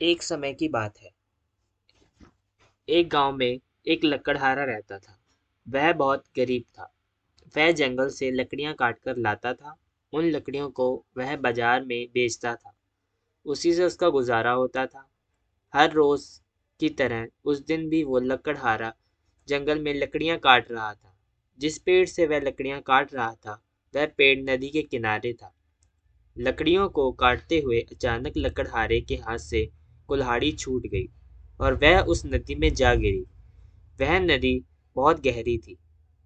एक समय की बात है। एक गांव में एक लकड़हारा रहता था। वह बहुत गरीब था। वह जंगल से लकड़ियां काट कर लाता था। उन लकड़ियों को वह बाजार में बेचता था। उसी से उसका गुजारा होता था। हर रोज की तरह उस दिन भी वो लकड़हारा जंगल में लकड़ियां काट रहा था। जिस पेड़ से वह लकड़ियां काट रहा था वह पेड़ नदी के किनारे था। लकड़ियों को काटते हुए अचानक लकड़हारे के हाथ से कुल्हाड़ी छूट गई और वह उस नदी में जा गिरी। वह नदी बहुत गहरी थी,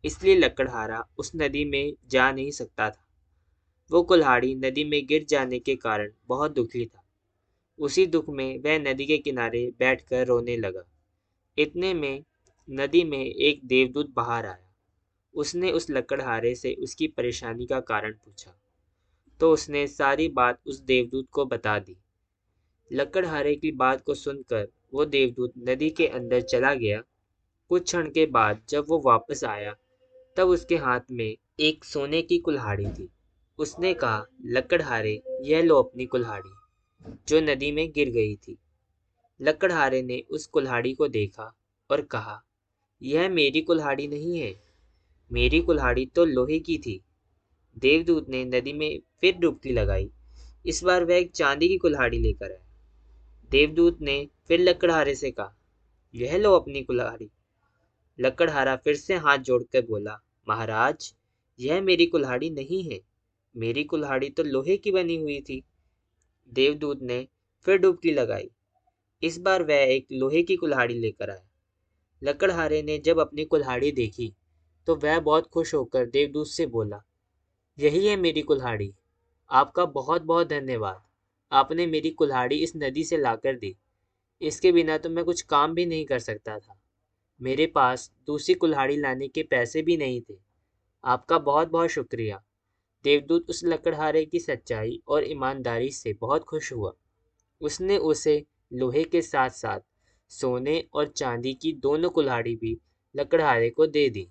इसलिए लकड़हारा उस नदी में जा नहीं सकता था। वो कुल्हाड़ी नदी में गिर जाने के कारण बहुत दुखी था। उसी दुख में वह नदी के किनारे बैठकर रोने लगा। इतने में नदी में एक देवदूत बाहर आया। उसने उस लकड़हारे से उसकी परेशानी का कारण पूछा, तो उसने सारी बात उस देवदूत को बता दी। लकड़हारे की बात को सुनकर वो देवदूत नदी के अंदर चला गया। कुछ क्षण के बाद जब वो वापस आया तब उसके हाथ में एक सोने की कुल्हाड़ी थी। उसने कहा, लकड़हारे, यह लो अपनी कुल्हाड़ी जो नदी में गिर गई थी। लकड़हारे ने उस कुल्हाड़ी को देखा और कहा, यह मेरी कुल्हाड़ी नहीं है, मेरी कुल्हाड़ी तो लोहे की थी। देवदूत ने नदी में फिर डुबकी लगाई। इस बार वह एक चांदी की कुल्हाड़ी लेकर आया। देवदूत ने फिर लकड़हारे से कहा, यह लो अपनी कुल्हाड़ी। लकड़हारा फिर से हाथ जोड़कर बोला, महाराज, यह मेरी कुल्हाड़ी नहीं है, मेरी कुल्हाड़ी तो लोहे की बनी हुई थी। देवदूत ने फिर डुबकी लगाई। इस बार वह एक लोहे की कुल्हाड़ी लेकर आया। लकड़हारे ने जब अपनी कुल्हाड़ी देखी तो वह बहुत खुश होकर देवदूत से बोला, यही है मेरी कुल्हाड़ी। आपका बहुत बहुत धन्यवाद। आपने मेरी कुल्हाड़ी इस नदी से लाकर दी। इसके बिना तो मैं कुछ काम भी नहीं कर सकता था। मेरे पास दूसरी कुल्हाड़ी लाने के पैसे भी नहीं थे। आपका बहुत बहुत शुक्रिया। देवदूत उस लकड़हारे की सच्चाई और ईमानदारी से बहुत खुश हुआ। उसने उसे लोहे के साथ साथ सोने और चांदी की दोनों कुल्हाड़ी भी लकड़हारे को दे दी।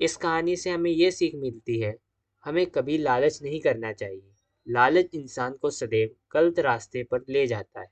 इस कहानी से हमें ये सीख मिलती है, हमें कभी लालच नहीं करना चाहिए। लालच इंसान को सदैव गलत रास्ते पर ले जाता है।